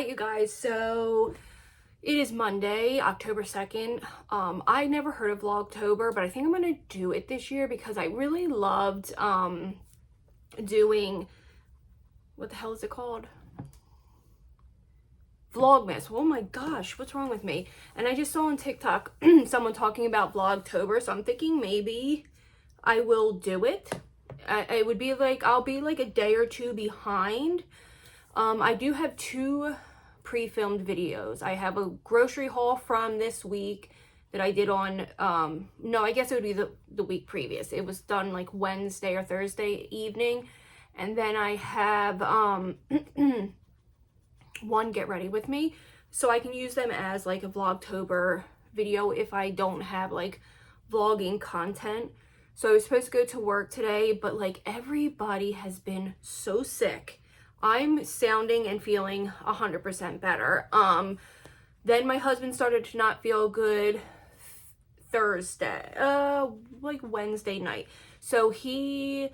Alright, you guys, so it is Monday, October 2nd. I never heard of Vlogtober, but I think I'm gonna do it this year because I really loved doing, what the hell is it called? Vlogmas. Oh my gosh, what's wrong with me? And I just saw on TikTok someone talking about Vlogtober, so I'm thinking maybe I will do it. It would be like, I'll be like a day or two behind. I do have two pre-filmed videos. I have a grocery haul from this week that I did on, no, I guess it would be the week previous. It was done like Wednesday or Thursday evening. And then I have one get ready with me. So I can use them as like a Vlogtober video if I don't have like vlogging content. So I was supposed to go to work today, but like everybody has been so sick. I'm sounding and feeling 100% better. Then my husband started to not feel good Thursday, like Wednesday night. So his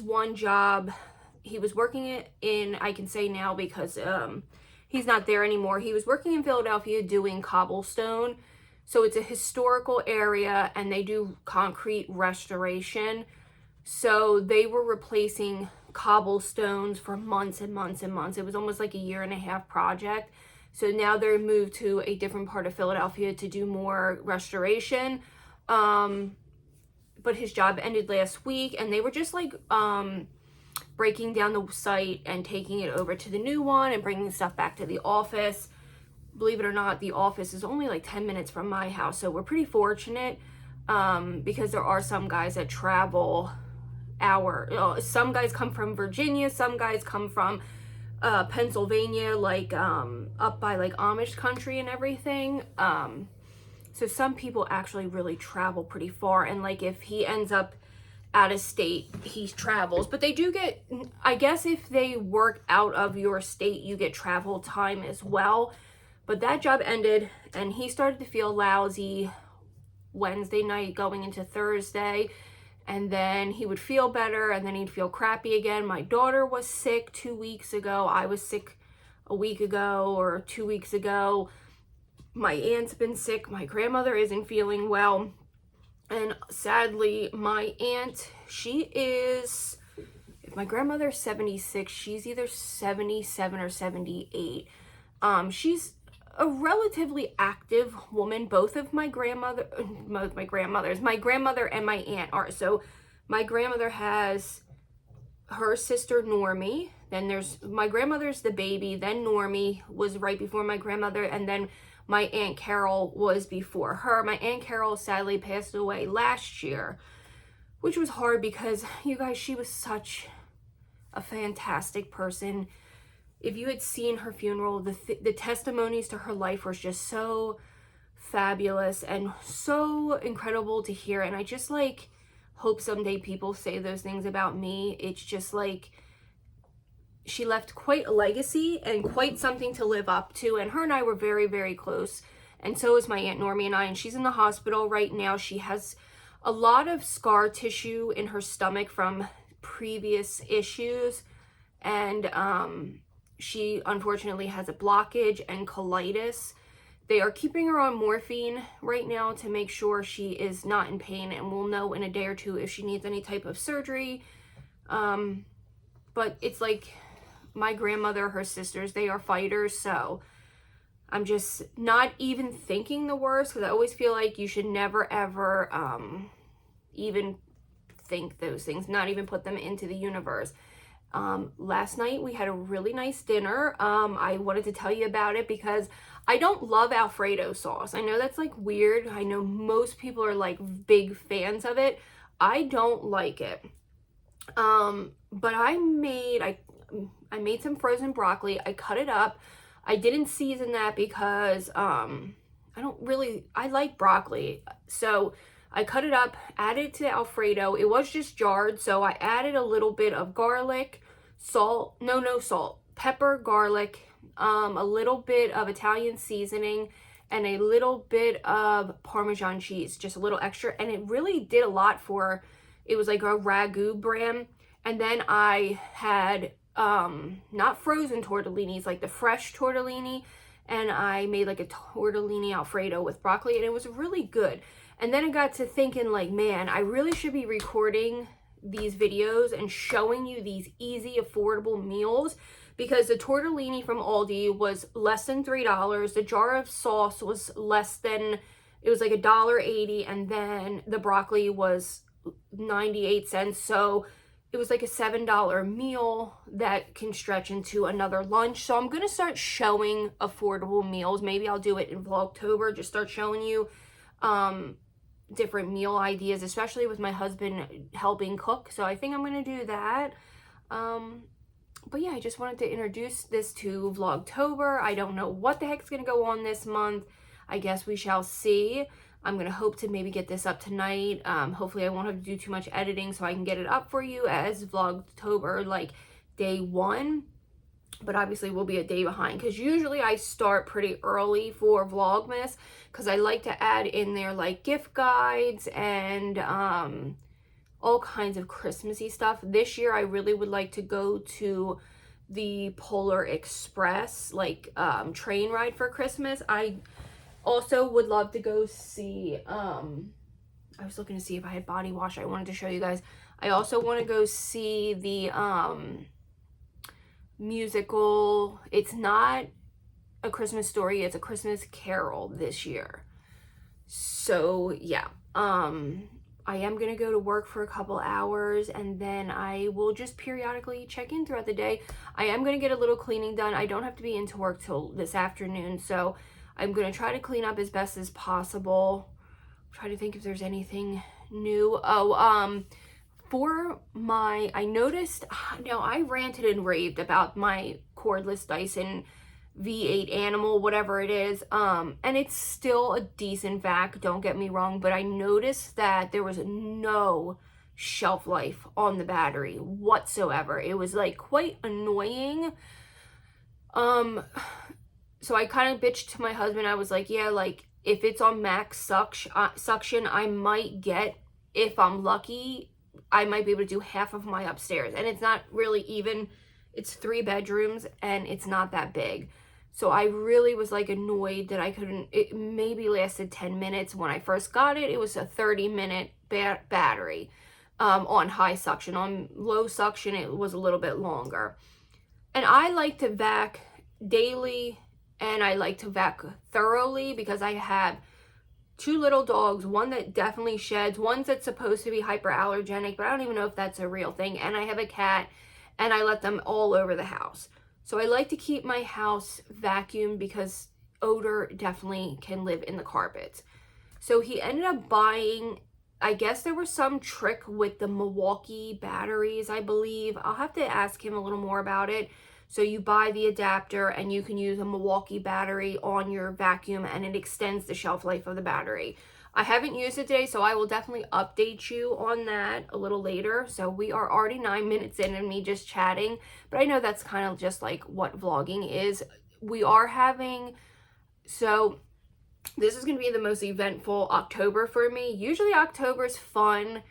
one job, he was working in, I can say now because he's not there anymore. He was working in Philadelphia doing cobblestone. So it's a historical area and they do concrete restoration. So they were replacing cobblestones for months and months and months. It was almost like a 1.5-year project. So now they're moved to a different part of Philadelphia to do more restoration. But his job ended last week and they were just like breaking down the site and taking it over to the new one and bringing stuff back to the office. Believe it or not, the office is only like 10 minutes from my house. So we're pretty fortunate because there are some guys that travel some guys come from Virginia, some guys come from Pennsylvania, like up by like Amish country and everything. So some people actually really travel pretty far, and like if he ends up out of state, he travels. But they do get, I guess if they work out of your state, you get travel time as well. But that job ended and he started to feel lousy Wednesday night going into Thursday. And then he would feel better and then he'd feel crappy again. My daughter was sick 2 weeks ago. I was sick a week ago or 2 weeks ago. My aunt's been sick. My grandmother isn't feeling well. And sadly, my aunt, she is, if my grandmother's 76, she's either 77 or 78. She's a relatively active woman. Both of my grandmother and my aunt are. So my grandmother has her sister Normie, then there's my grandmother's the baby, then Normie was right before my grandmother, and then my Aunt Carol was before her. My Aunt Carol sadly passed away last year, which was hard because, you guys, she was such a fantastic person. If you had seen her funeral, the testimonies to her life were just so fabulous and so incredible to hear. And I just like hope someday people say those things about me. It's just like she left quite a legacy and quite something to live up to. And her and I were very, very close. And so is my Aunt Normie and I. And she's in the hospital right now. She has a lot of scar tissue in her stomach from previous issues. And she unfortunately has a blockage and colitis. They are keeping her on morphine right now to make sure she is not in pain, and we'll know in a day or two if she needs any type of surgery. But it's like my grandmother, her sisters, they are fighters, so I'm just not even thinking the worst because I always feel like you should never ever even think those things, not even put them into the universe. Last night we had a really nice dinner. I wanted to tell you about it because I don't love Alfredo sauce. I know that's like weird. I know most people are like big fans of it. I don't like it. But I made some frozen broccoli. I cut it up. I didn't season that because I like broccoli. So I cut it up, added it to Alfredo. It was just jarred, so I added a little bit of garlic, salt, no salt, pepper, garlic, a little bit of Italian seasoning, and a little bit of Parmesan cheese, just a little extra. And it really did a lot for, it was like a ragu brand. And then I had not frozen tortellinis, like the fresh tortellini, and I made like a tortellini Alfredo with broccoli, and it was really good. And then I got to thinking, like, man, I really should be recording these videos and showing you these easy, affordable meals, because the tortellini from Aldi was less than $3. The jar of sauce was less than, it was like $1.80, and then the broccoli was 98 cents. So it was like a $7 meal that can stretch into another lunch. So I'm going to start showing affordable meals. Maybe I'll do it in Vlogtober, just start showing you different meal ideas, especially with my husband helping cook. So I think I'm going to do that. But yeah, I just wanted to introduce this to Vlogtober. I don't know what the heck's going to go on this month. I guess we shall see. I'm going to hope to maybe get this up tonight. Hopefully I won't have to do too much editing, so I can get it up for you as Vlogtober, like day 1. But obviously we'll be a day behind, because usually I start pretty early for Vlogmas, because I like to add in there like gift guides and all kinds of Christmassy stuff. This year I really would like to go to the Polar Express like train ride for Christmas. I also would love to go see I was looking to see if I had body wash I wanted to show you guys. I also want to go see the musical. It's not A Christmas Story, it's A Christmas Carol this year. So yeah, I am going to go to work for a couple hours, and then I will just periodically check in throughout the day. I am going to get a little cleaning done. I don't have to be into work till this afternoon, so I'm going to try to clean up as best as possible. Try to think if there's anything new. Oh, for my, I noticed, now I ranted and raved about my cordless Dyson V8 Animal, whatever it is, and it's still a decent vac, don't get me wrong, but I noticed that there was no shelf life on the battery whatsoever. It was like quite annoying. So I kind of bitched to my husband. I was like, yeah, like if it's on max suction, I might get, if I'm lucky, I might be able to do half of my upstairs, and it's not really even, it's 3 bedrooms and it's not that big. So I really was like annoyed that I couldn't, it maybe lasted 10 minutes. When I first got it, it was a 30-minute battery on high suction. On low suction, it was a little bit longer. And I like to vac daily, and I like to vac thoroughly, because I have 2 little dogs, one that definitely sheds, one that's supposed to be hyperallergenic, but I don't even know if that's a real thing, and I have a cat, and I let them all over the house. So I like to keep my house vacuumed, because odor definitely can live in the carpets. So he ended up buying, I guess there was some trick with the Milwaukee batteries, I believe. I'll have to ask him a little more about it. So you buy the adapter and you can use a Milwaukee battery on your vacuum, and it extends the shelf life of the battery. I haven't used it today, so I will definitely update you on that a little later. So we are already 9 minutes in and me just chatting, but I know that's kind of just like what vlogging is. We are having, so this is going to be the most eventful October for me. Usually October's fun,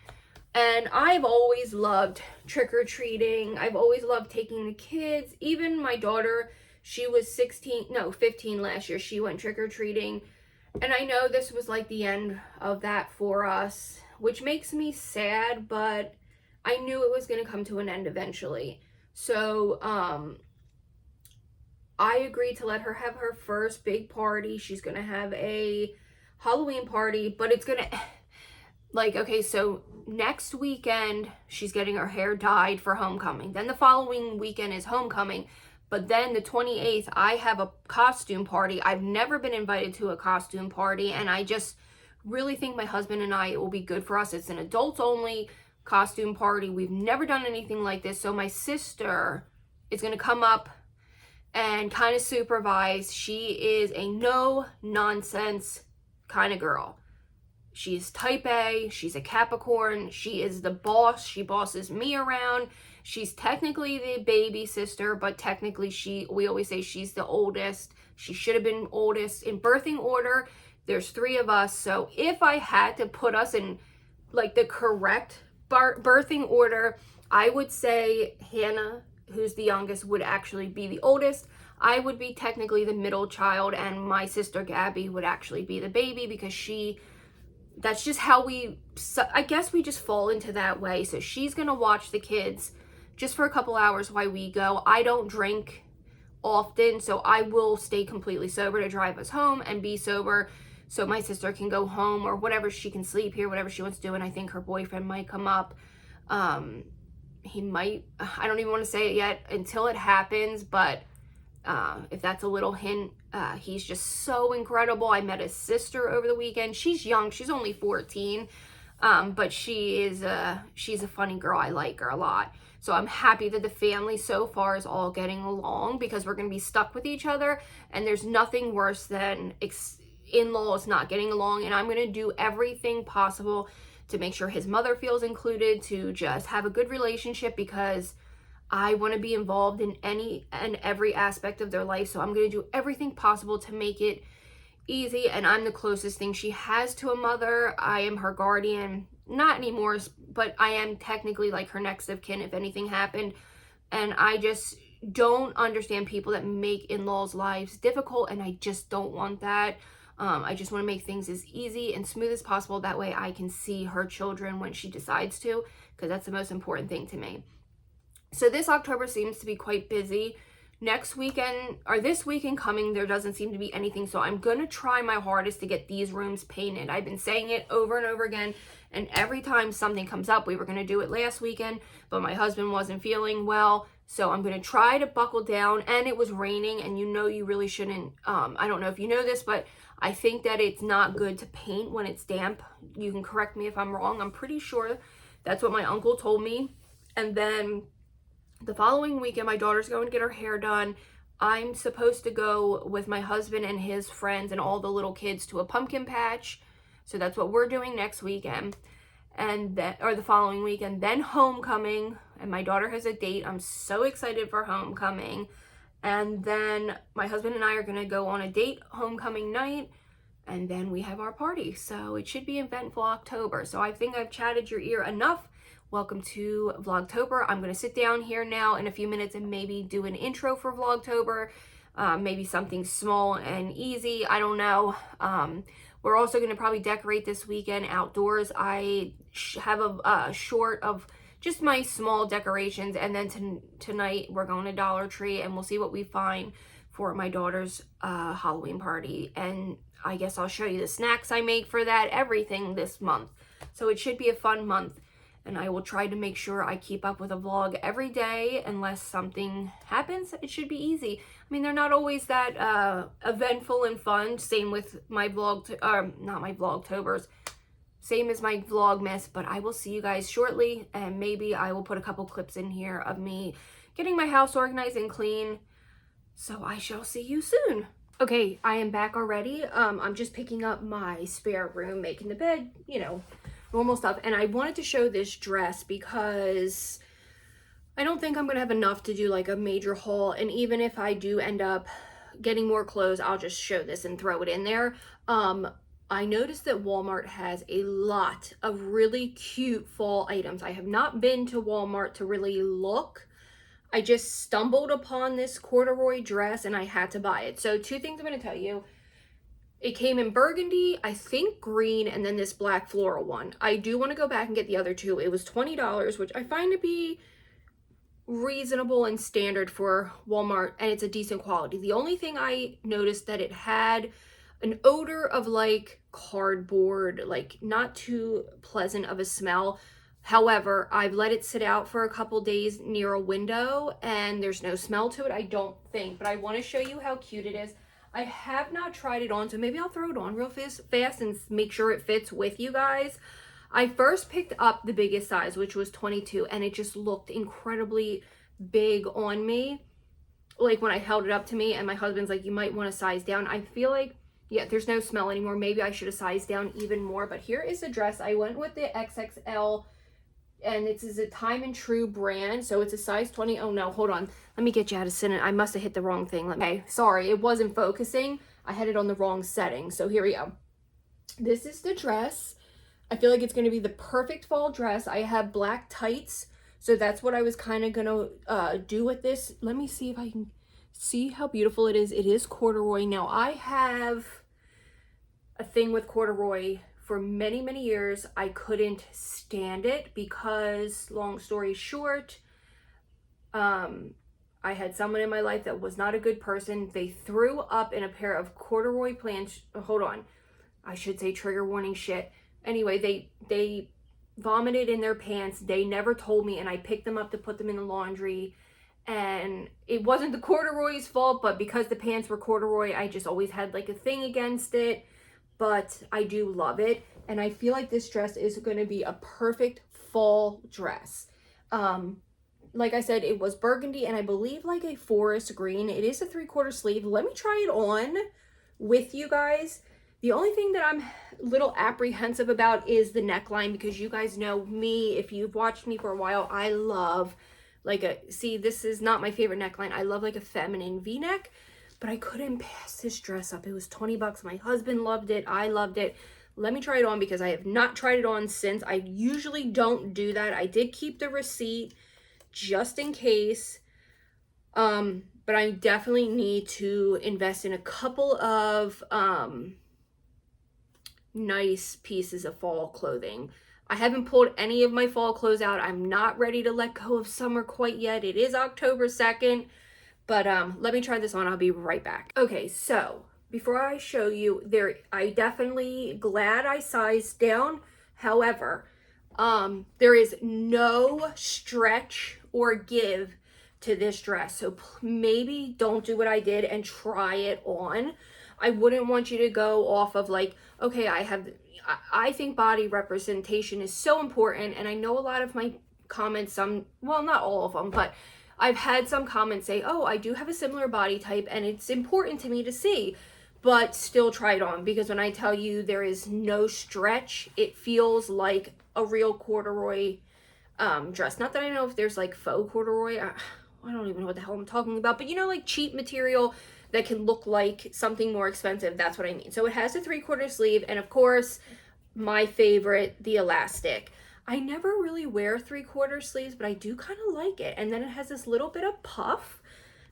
and I've always loved trick-or-treating. I've always loved taking the kids. Even my daughter, she was 15 last year. She went trick-or-treating. And I know this was like the end of that for us, which makes me sad, but I knew it was going to come to an end eventually. So, I agreed to let her have her first big party. She's going to have a Halloween party, but it's going to, like, okay, so next weekend, she's getting her hair dyed for homecoming. Then the following weekend is homecoming. But then the 28th, I have a costume party. I've never been invited to a costume party, and I just really think my husband and I, it will be good for us. It's an adults-only costume party. We've never done anything like this, so my sister is going to come up and kind of supervise. She is a no-nonsense kind of girl. She's type A, she's a Capricorn, she is the boss, she bosses me around. She's technically the baby sister, but technically we always say she's the oldest. She should have been oldest. In birthing order, there's 3 of us. So if I had to put us in like the correct birthing order, I would say Hannah who's the youngest, would actually be the oldest. I would be technically the middle child, and my sister Gabby would actually be the baby, because that's just how I guess we just fall into that way. So she's gonna watch the kids just for a couple hours while we go. I don't drink often, so I will stay completely sober to drive us home and be sober, so my sister can go home or whatever, she can sleep here, whatever she wants to do. And I think her boyfriend might come up. He might, I don't even want to say it yet until it happens, but if that's a little hint, he's just so incredible. I met his sister over the weekend. She's young, she's only 14, but she's a funny girl. I like her a lot. So I'm happy that the family so far is all getting along, because we're going to be stuck with each other, and there's nothing worse than in-laws not getting along. And I'm going to do everything possible to make sure his mother feels included, to just have a good relationship, because I want to be involved in any and every aspect of their life. So I'm going to do everything possible to make it easy. And I'm the closest thing she has to a mother. I am her guardian, not anymore, but I am technically like her next of kin if anything happened. And I just don't understand people that make in-laws' lives difficult, and I just don't want that. I just want to make things as easy and smooth as possible. That way I can see her children when she decides to, because that's the most important thing to me. So this October seems to be quite busy. Next weekend, or this weekend coming, there doesn't seem to be anything. So I'm going to try my hardest to get these rooms painted. I've been saying it over and over again, and every time something comes up, we were going to do it last weekend, but my husband wasn't feeling well. So I'm going to try to buckle down, and it was raining, and you really shouldn't, I don't know if you know this, but I think that it's not good to paint when it's damp. You can correct me if I'm wrong. I'm pretty sure that's what my uncle told me. And then the following weekend, my daughter's going to get her hair done. I'm supposed to go with my husband and his friends and all the little kids to a pumpkin patch. So that's what we're doing next weekend, or the following weekend. Then homecoming, and my daughter has a date. I'm so excited for homecoming. And then my husband and I are going to go on a date homecoming night, and then we have our party. So it should be eventful October. So I think I've chatted your ear enough. Welcome to Vlogtober. I'm going to sit down here now in a few minutes and maybe do an intro for Vlogtober. Maybe something small and easy. I don't know. We're also going to probably decorate this weekend outdoors. I have a short of just my small decorations, and then tonight we're going to Dollar Tree, and we'll see what we find for my daughter's Halloween party. And I guess I'll show you the snacks I make for that, everything this month. So it should be a fun month, and I will try to make sure I keep up with a vlog every day unless something happens. It should be easy. I mean, they're not always that eventful and fun. Same with my not my Vlogtobers. Same as my Vlogmas, but I will see you guys shortly, and maybe I will put a couple clips in here of me getting my house organized and clean. So I shall see you soon. Okay, I am back already. I'm just picking up my spare room, making the bed, normal stuff. And I wanted to show this dress because I don't think I'm going to have enough to do like a major haul. And even if I do end up getting more clothes, I'll just show this and throw it in there. I noticed that Walmart has a lot of really cute fall items. I have not been to Walmart to really look. I just stumbled upon this corduroy dress and I had to buy it. So two things I'm going to tell you. It came in burgundy, I think green, and then this black floral one. I do want to go back and get the other two. It was $20, which I find to be reasonable and standard for Walmart, and it's a decent quality. The only thing I noticed that it had an odor of like cardboard, like not too pleasant of a smell. However, I've let it sit out for a couple days near a window and there's no smell to it, I don't think. But I want to show you how cute it is. I have not tried it on, so maybe I'll throw it on real fast and make sure it fits with you guys. I first picked up the biggest size, which was 22, and it just looked incredibly big on me. Like when I held it up to me, and my husband's like, you might want to size down. I feel like, yeah, there's no smell anymore. Maybe I should have sized down even more. But here is the dress. I went with the XXL, and this is a Time and True brand. So it's a size 20. Oh no, hold on. Let me get you out of sync. I must have hit the wrong thing. Okay, sorry, it wasn't focusing. I had it on the wrong setting. So here we go. This is the dress. I feel like it's going to be the perfect fall dress. I have black tights, So that's what I was kind of gonna do with this. Let me see if I can see how beautiful it is. It is corduroy. Now I have a thing with corduroy for many, many years. I couldn't stand it because, long story short, I had someone in my life that was not a good person. They threw up in a pair of corduroy pants. Hold on. I should say trigger warning shit. Anyway, they vomited in their pants. They never told me, and I picked them up to put them in the laundry. And it wasn't the corduroy's fault, but because the pants were corduroy, I just always had like a thing against it. But I do love it. And I feel like this dress is going to be a perfect fall dress. Like I said, it was burgundy and I believe like a forest green. It is a 3/4 sleeve. Let me try it on with you guys. The only thing that I'm a little apprehensive about is the neckline, because you guys know me, if you've watched me for a while, I love like see, this is not my favorite neckline. I love like a feminine V-neck, but I couldn't pass this dress up. It was 20 bucks. My husband loved it. I loved it. Let me try it on because I have not tried it on since. I usually don't do that. I did keep the receipt just in case. But I definitely need to invest in a couple of nice pieces of fall clothing. I haven't pulled any of my fall clothes out. I'm not ready to let go of summer quite yet. It is October 2nd, but let me try this on. I'll be right back. Okay, so before I show you, I definitely glad I sized down. However, there is no stretch or give to this dress. So maybe don't do what I did and try it on. I wouldn't want you to go off of like, okay, I think body representation is so important. And I know a lot of my comments, well, not all of them, but I've had some comments say, oh, I do have a similar body type and it's important to me to see, but still try it on, because when I tell you there is no stretch, it feels like a real corduroy dress. Not that I know if there's like faux corduroy. I don't even know what the hell I'm talking about, but you know, like cheap material that can look like something more expensive. That's what I mean. So it has a 3/4 sleeve, and of course, my favorite, the elastic. I never really wear 3/4 sleeves, but I do kind of like it. And then it has this little bit of puff.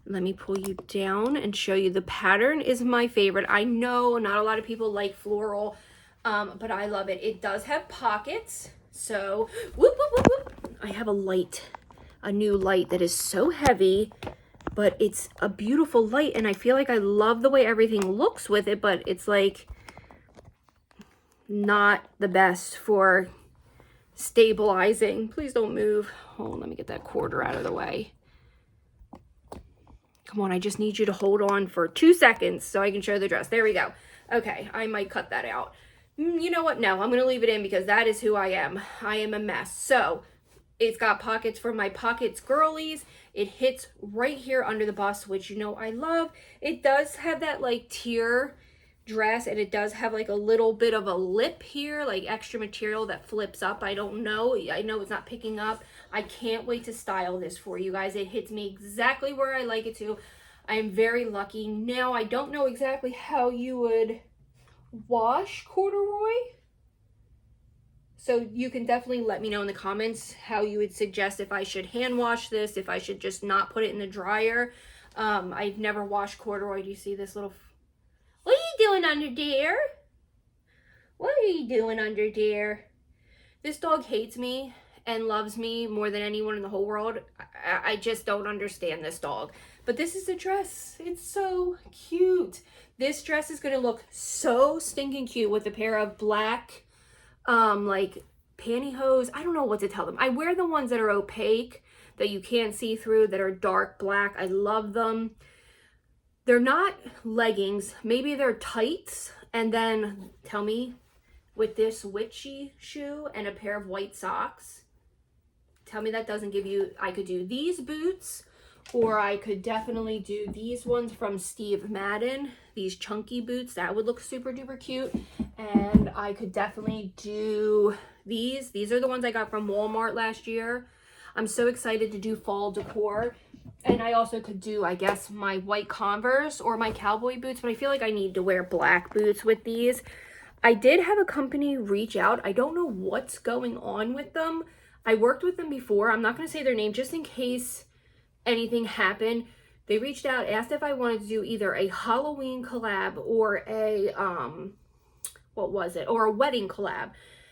Let me pull you down and show you. The pattern is my favorite. I know not a lot of people like floral, but I love it. It does have pockets. So, whoop, whoop, whoop, whoop. I have a new light that is so heavy, but it's a beautiful light, and I feel like I love the way everything looks with it, but it's like not the best for stabilizing. Please don't move. Hold on, let me get that quarter out of the way. Come on, I just need you to hold on for 2 seconds so I can show the dress. There we go. Okay, I might cut that out. You know what? No, I'm going to leave it in because that is who I am. I am a mess. So it's got pockets for my pockets girlies. It hits right here under the bust, which you know I love. It does have that like tier dress, and it does have like a little bit of a lip here, like extra material that flips up. I don't know. I know it's not picking up. I can't wait to style this for you guys. It hits me exactly where I like it to. I am very lucky. Now, I don't know exactly how you would wash corduroy. So you can definitely let me know in the comments how you would suggest if I should hand wash this, if I should just not put it in the dryer. I've never washed corduroy. Do you see this little... What are you doing under there? What are you doing under there? This dog hates me and loves me more than anyone in the whole world. I just don't understand this dog. But this is a dress. It's so cute. This dress is going to look so stinking cute with a pair of black like pantyhose. I don't know what to tell them. I wear the ones that are opaque, that you can't see through, that are dark black. I love them. They're not leggings. Maybe they're tights. And then tell me, with this witchy shoe and a pair of white socks, tell me that doesn't give you... I could do these boots, or I could definitely do these ones from Steve Madden, these chunky boots. That would look super duper cute. And I could definitely do these. These are the ones I got from Walmart last year. I'm so excited to do fall decor. And I also could do, I guess, my white Converse or my cowboy boots, but I feel like I need to wear black boots with these. I did have a company reach out. I don't know what's going on with them. I worked with them before. I'm not going to say their name just in case anything happened. They reached out, asked if I wanted to do either a Halloween collab or a, what was it? Or a wedding collab.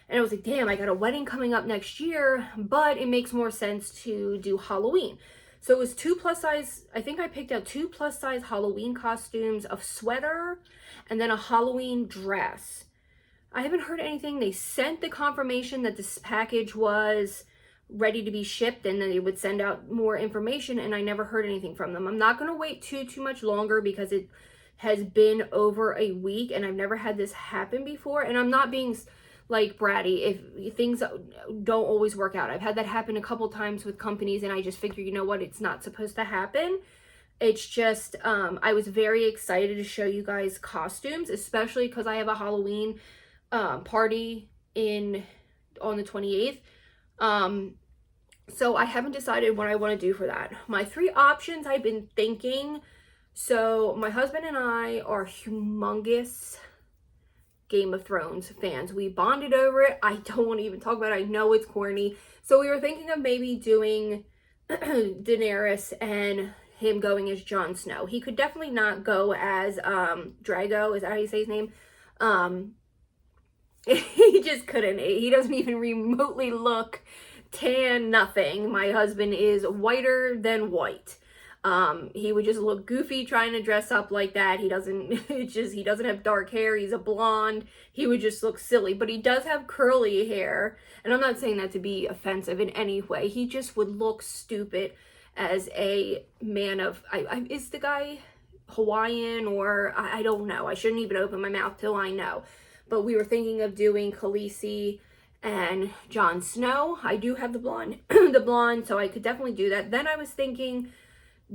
And I was like, damn, I got a wedding coming up next year, but it makes more sense to do Halloween. So it was 2 plus size, I think I picked out 2 plus size Halloween costumes, a sweater, and then a Halloween dress. I haven't heard anything. They sent the confirmation that this package was ready to be shipped and then they would send out more information, and I never heard anything from them. I'm not going to wait too much longer because it has been over a week and I've never had this happen before. And I'm not being like bratty if things don't always work out. I've had that happen a couple times with companies and I just figure, you know what, it's not supposed to happen. It's just, I was very excited to show you guys costumes, especially because I have a Halloween party on the 28th. So I haven't decided what I want to do for that. My 3 options I've been thinking. So my husband and I are humongous Game of Thrones fans. We bonded over it. I don't want to even talk about it. I know it's corny. So we were thinking of maybe doing Daenerys and him going as Jon Snow. He could definitely not go as Drago. Is that how you say his name? He just couldn't. He doesn't even remotely look tan, nothing. My husband is whiter than white. He would just look goofy trying to dress up like that. He doesn't, he doesn't have dark hair. He's a blonde. He would just look silly, but he does have curly hair. And I'm not saying that to be offensive in any way. He just would look stupid as a man of, is the guy Hawaiian or I don't know. I shouldn't even open my mouth till I know. But we were thinking of doing Khaleesi and Jon Snow. I do have the blonde, so I could definitely do that. Then I was thinking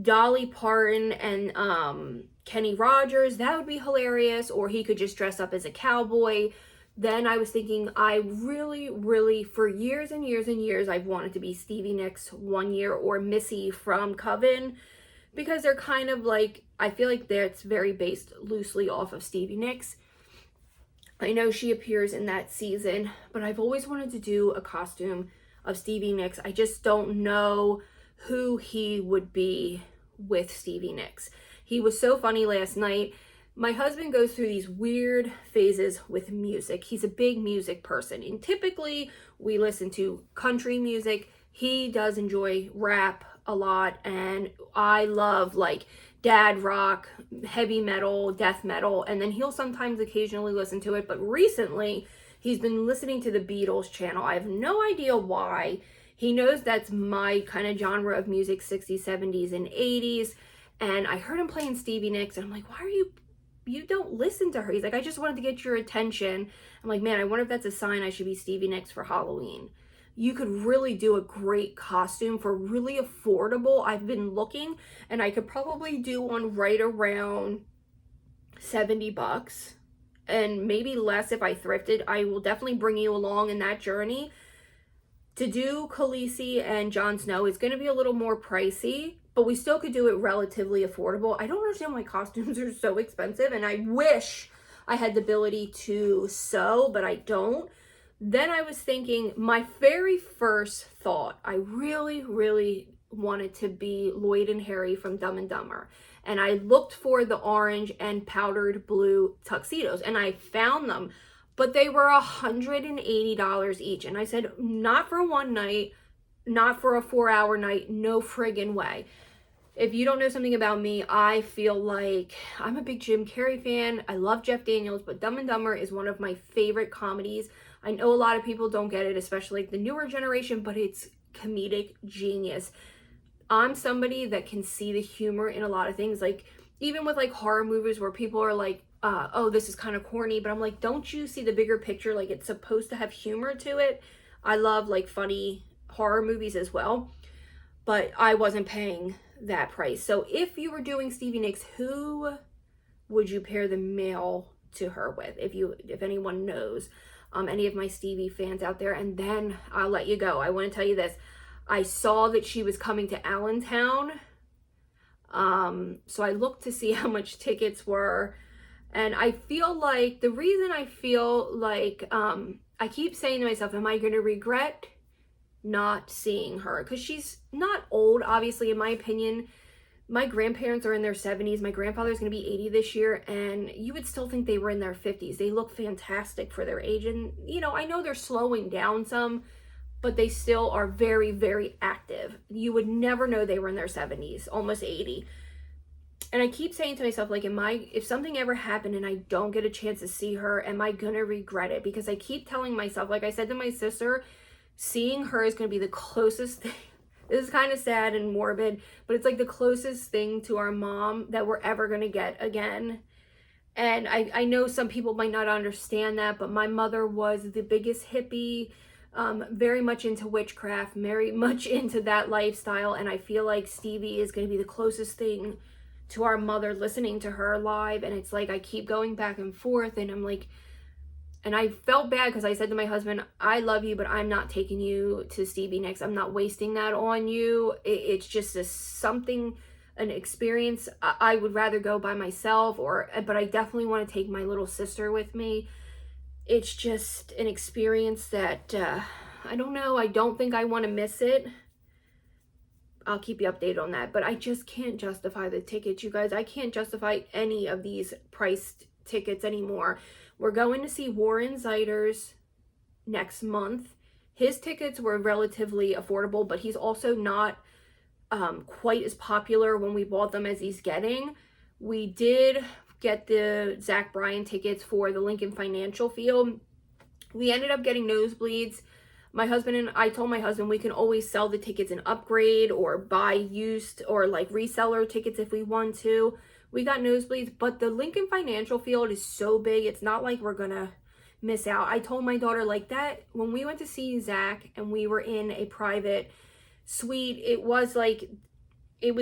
Dolly Parton and Kenny Rogers. That would be hilarious. Or he could just dress up as a cowboy. Then I was thinking, I really, for years and years and years, I've wanted to be Stevie Nicks 1 year or Missy from Coven, because they're kind of like, I feel like it's very based loosely off of Stevie Nicks. I know she appears in that season, but I've always wanted to do a costume of Stevie Nicks. I just don't know who he would be with Stevie Nicks. He was so funny last night. My husband goes through these weird phases with music. He's a big music person, and typically we listen to country music. He does enjoy rap a lot, and I love like dad rock, heavy metal, death metal, and then he'll sometimes occasionally listen to it. But recently he's been listening to the Beatles channel. I have no idea why. He knows that's my kind of genre of music, 60s, 70s, and 80s. And I heard him playing Stevie Nicks, and I'm like, why are you don't listen to her? He's like, I just wanted to get your attention. I'm like, man, I wonder if that's a sign I should be Stevie Nicks for Halloween. You could really do a great costume for really affordable. I've been looking, and I could probably do one right around $70 and maybe less if I thrifted. I will definitely bring you along in that journey. To do Khaleesi and Jon Snow is going to be a little more pricey, but we still could do it relatively affordable. I don't understand why costumes are so expensive, and I wish I had the ability to sew, but I don't. Then I was thinking, my very first thought, I really wanted to be Lloyd and Harry from Dumb and Dumber. And I looked for the orange and powdered blue tuxedos, and I found them, but they were $180 each. And I said, not for one night, not for a 4-hour night, no friggin' way. If you don't know something about me, I feel like I'm a big Jim Carrey fan. I love Jeff Daniels, but Dumb and Dumber is one of my favorite comedies. I know a lot of people don't get it, especially like the newer generation, but it's comedic genius. I'm somebody that can see the humor in a lot of things, like even with like horror movies where people are like, oh, this is kind of corny, but I'm like, don't you see the bigger picture? Like, it's supposed to have humor to it. I love like funny horror movies as well, but I wasn't paying that price. So if you were doing Stevie Nicks, who would you pair the male to her with, if anyone knows? Any of my Stevie fans out there? And then I'll let you go. I want to tell you this. I saw that she was coming to Allentown. So I looked to see how much tickets were. And I feel like, the reason I feel like, I keep saying to myself, am I going to regret not seeing her, because she's not old, obviously, in my opinion. My grandparents are in their 70s. My grandfather's going to be 80 this year, and you would still think they were in their 50s. They look fantastic for their age, and, you know, I know they're slowing down some, but they still are very, very active. You would never know they were in their 70s, almost 80. And I keep saying to myself, like, if something ever happened and I don't get a chance to see her, am I going to regret it? Because I keep telling myself, like I said to my sister, seeing her is going to be the closest thing. This is kind of sad and morbid, but it's like the closest thing to our mom that we're ever going to get again. And I know some people might not understand that, but my mother was the biggest hippie, very much into witchcraft, very much into that lifestyle. And I feel like Stevie is going to be the closest thing to our mother, listening to her live. And it's like I keep going back and forth, and I'm like, and I felt bad because I said to my husband, I love you, but I'm not taking you to Stevie Nicks. I'm not wasting that on you. It's just an experience. I would rather go by myself, but I definitely want to take my little sister with me. It's just an experience that, I don't know. I don't think I want to miss it. I'll keep you updated on that, but I just can't justify the tickets, you guys. I can't justify any of these priced tickets anymore. We're going to see Warren Zeiders next month. His tickets were relatively affordable, but he's also not quite as popular when we bought them as he's getting. We did get the Zach Bryan tickets for the Lincoln Financial Field. We ended up getting nosebleeds. My husband and I told my husband we can always sell the tickets and upgrade or buy used or like reseller tickets if we want to. We got nosebleeds, but the Lincoln Financial Field is so big, it's not like we're gonna miss out. I told my daughter, like, that when we went to see Zach and we were in a private suite, it was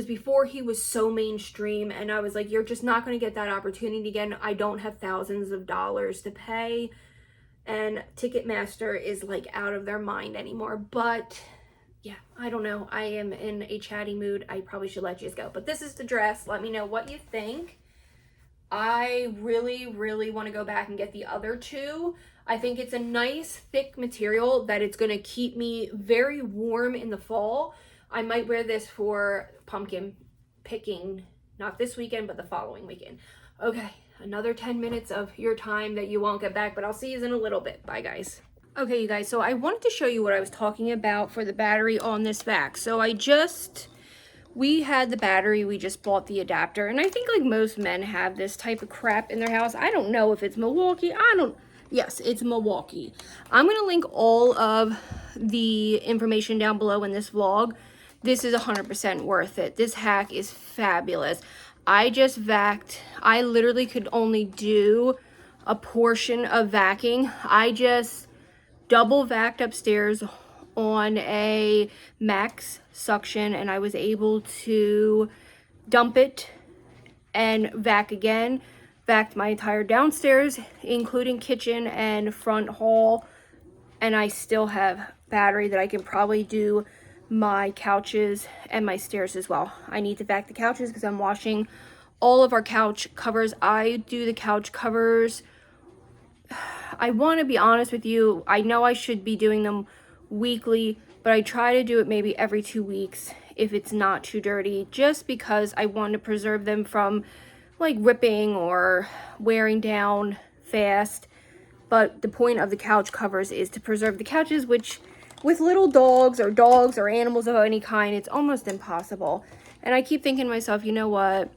before he was so mainstream, and I was like, you're just not gonna get that opportunity again. I don't have thousands of dollars to pay, and Ticketmaster is like out of their mind anymore. But yeah, I don't know. I am in a chatty mood. I probably should let you go. But this is the dress. Let me know what you think. I really, really want to go back and get the other two. I think it's a nice, thick material that it's going to keep me very warm in the fall. I might wear this for pumpkin picking, not this weekend, but the following weekend. Okay, another 10 minutes of your time that you won't get back, but I'll see you in a little bit. Bye, guys. Okay, you guys, so I wanted to show you what I was talking about for the battery on this vac. So we had the battery, we just bought the adapter, and I think like most men have this type of crap in their house. I don't know if it's Milwaukee, yes, it's Milwaukee. I'm going to link all of the information down below in this vlog. This is 100% worth it. This hack is fabulous. I just vacked. I literally could only do a portion of vacuuming. I just double vacked upstairs on a max suction, and I was able to dump it and vac again. Vacked my entire downstairs, including kitchen and front hall, and I still have battery that I can probably do my couches and my stairs as well. I need to vac the couches because I'm washing all of our couch covers. I do the couch covers, I want to be honest with you, I know I should be doing them weekly, but I try to do it maybe every 2 weeks if it's not too dirty, just because I want to preserve them from like ripping or wearing down fast. But the point of the couch covers is to preserve the couches, which with little dogs or animals of any kind, it's almost impossible. And I keep thinking to myself, you know what,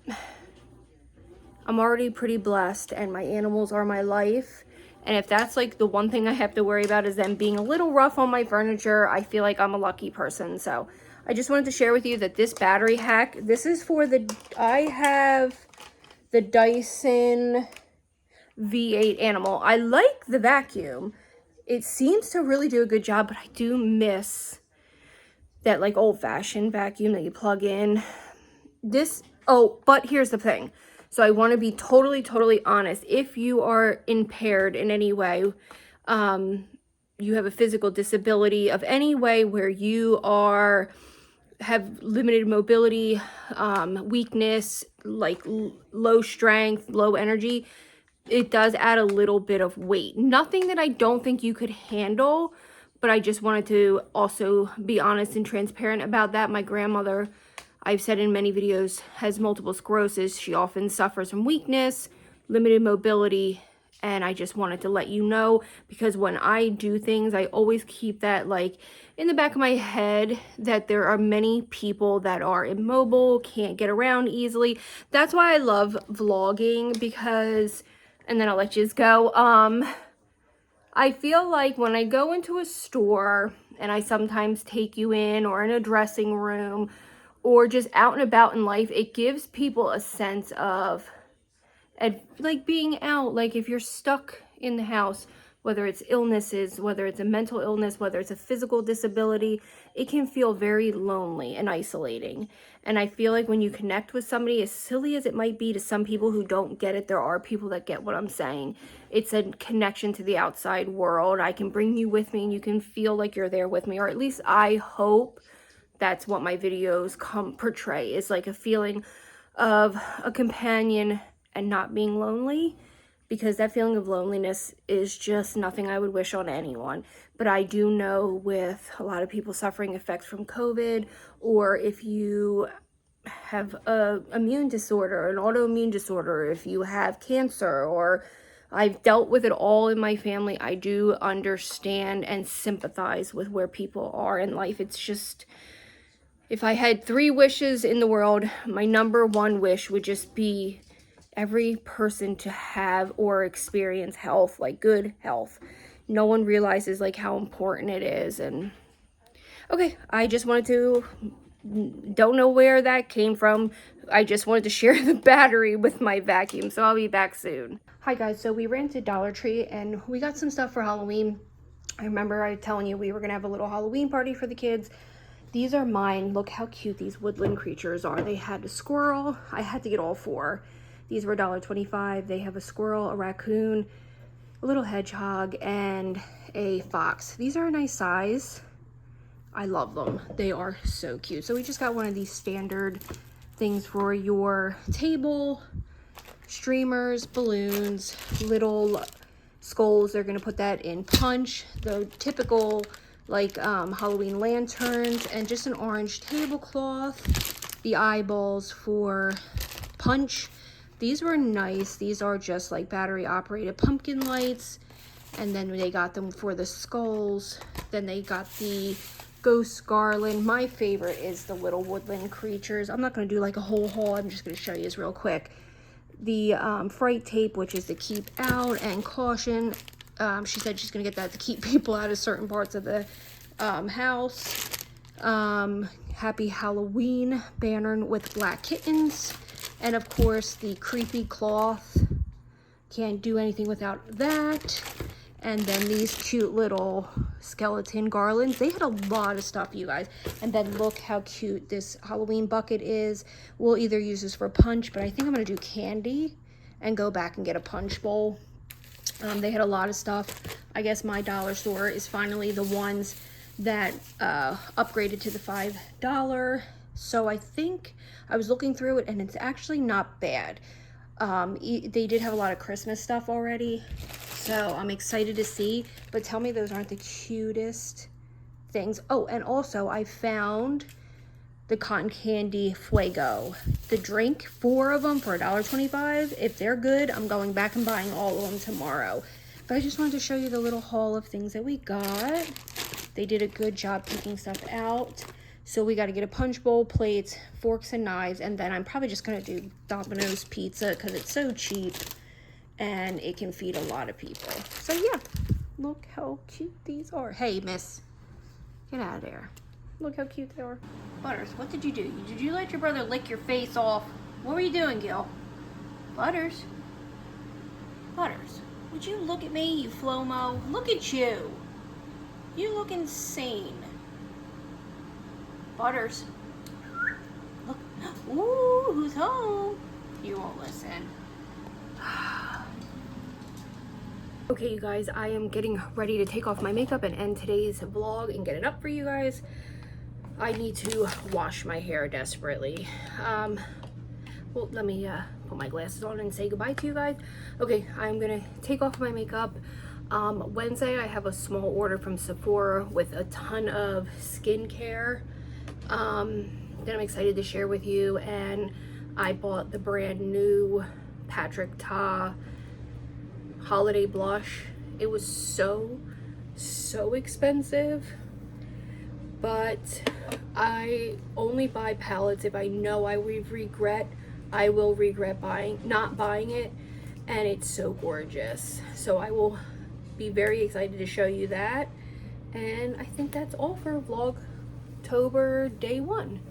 I'm already pretty blessed and my animals are my life. And if that's like the one thing I have to worry about is them being a little rough on my furniture, I feel like I'm a lucky person. So I just wanted to share with you that this battery hack, this is for I have the Dyson V8 Animal. I like the vacuum. It seems to really do a good job, but I do miss that like old-fashioned vacuum that you plug in. But here's the thing. So I want to be totally honest. If you are impaired in any way, you have a physical disability of any way where you have limited mobility, weakness, like low strength, low energy, it does add a little bit of weight. Nothing that I don't think you could handle, but I just wanted to also be honest and transparent about that. My grandmother, I've said in many videos, has multiple sclerosis. She often suffers from weakness, limited mobility, and I just wanted to let you know, because when I do things, I always keep that like in the back of my head, that there are many people that are immobile, can't get around easily. That's why I love vlogging, because, and then I'll let you go. I feel like when I go into a store and I sometimes take you in, or in a dressing room, or just out and about in life, it gives people a sense of like being out. Like if you're stuck in the house, whether it's illnesses, whether it's a mental illness, whether it's a physical disability, it can feel very lonely and isolating. And I feel like when you connect with somebody, as silly as it might be to some people who don't get it, there are people that get what I'm saying. It's a connection to the outside world. I can bring you with me and you can feel like you're there with me, or at least I hope that's what my videos portray, is like a feeling of a companion and not being lonely, because that feeling of loneliness is just nothing I would wish on anyone. But I do know with a lot of people suffering effects from COVID, or if you have a immune disorder, an autoimmune disorder, if you have cancer, or I've dealt with it all in my family, I do understand and sympathize with where people are in life. It's just, if I had 3 wishes in the world, my number 1 wish would just be every person to have or experience health, like good health. No one realizes like how important it is. And okay, I just wanted to, don't know where that came from. I just wanted to share the battery with my vacuum, so I'll be back soon. Hi guys, so we ran to Dollar Tree and we got some stuff for Halloween. I remember I telling you we were gonna have a little Halloween party for the kids. These are mine. Look how cute these woodland creatures are. They had a squirrel. I had to get all 4. These were $1.25. They have a squirrel, a raccoon, a little hedgehog, and a fox. These are a nice size. I love them. They are so cute. So we just got one of these standard things for your table, streamers, balloons, little skulls. They're gonna put that in punch, the typical like Halloween lanterns, and just an orange tablecloth, the eyeballs for punch. These were nice. These are just like battery operated pumpkin lights, and then they got them for the skulls. Then they got the ghost garland. My favorite is the little woodland creatures. I'm not going to do like a whole haul. I'm just going to show you this real quick. The fright tape, which is to keep out, and caution. She said she's going to get that to keep people out of certain parts of the house. Happy Halloween banner with black kittens. And of course, the creepy cloth. Can't do anything without that. And then these cute little skeleton garlands. They had a lot of stuff, you guys. And then look how cute this Halloween bucket is. We'll either use this for punch, but I think I'm going to do candy and go back and get a punch bowl. They had a lot of stuff. I guess my dollar store is finally the ones that upgraded to the $5. So I think I was looking through it and it's actually not bad. They did have a lot of Christmas stuff already, so I'm excited to see. But tell me those aren't the cutest things. Oh, and also I found the cotton candy Fuego, the drink, 4 of them for $1.25. If they're good, I'm going back and buying all of them tomorrow. But I just wanted to show you the little haul of things that we got. They did a good job picking stuff out. So we got to get a punch bowl, plates, forks, and knives. And then I'm probably just going to do Domino's pizza because it's so cheap and it can feed a lot of people. So yeah, look how cute these are. Hey, miss, get out of there. Look how cute they are. Butters, what did you do? Did you let your brother lick your face off? What were you doing, Gil? Butters? Butters, would you look at me, you Flomo? Look at you. You look insane. Butters. Look. Ooh, who's home? You won't listen. Okay, you guys, I am getting ready to take off my makeup and end today's vlog and get it up for you guys. I need to wash my hair desperately. Well, let me put my glasses on and say goodbye to you guys. Okay, I'm gonna take off my makeup. Wednesday I have a small order from Sephora with a ton of skincare that I'm excited to share with you, and I bought the brand new Patrick Ta holiday blush. It was so expensive, but I only buy palettes if I know I will regret not buying it, and it's so gorgeous. So I will be very excited to show you that. And I think that's all for Vlogtober day 1.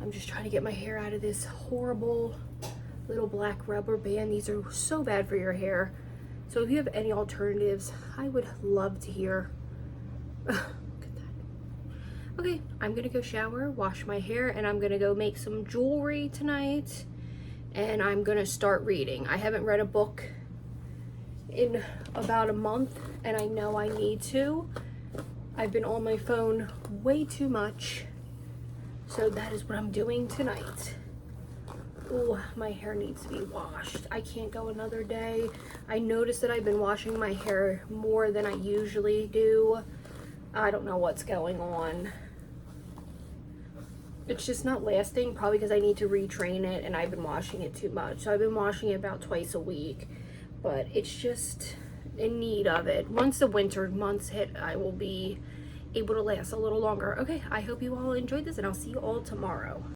I'm just trying to get my hair out of this horrible little black rubber band. These are so bad for your hair. So if you have any alternatives, I would love to hear. Look at that. Okay, I'm gonna go shower, wash my hair, and I'm gonna go make some jewelry tonight. And I'm gonna start reading. I haven't read a book in about a month, and I know I need to. I've been on my phone way too much, so that is what I'm doing tonight. Oh, my hair needs to be washed. I can't go another day. I noticed that I've been washing my hair more than I usually do. I don't know what's going on. It's just not lasting, probably because I need to retrain it, and I've been washing it too much. So I've been washing it about twice a week, but it's just in need of it. Once the winter months hit, I will be able to last a little longer. Okay, I hope you all enjoyed this, and I'll see you all tomorrow.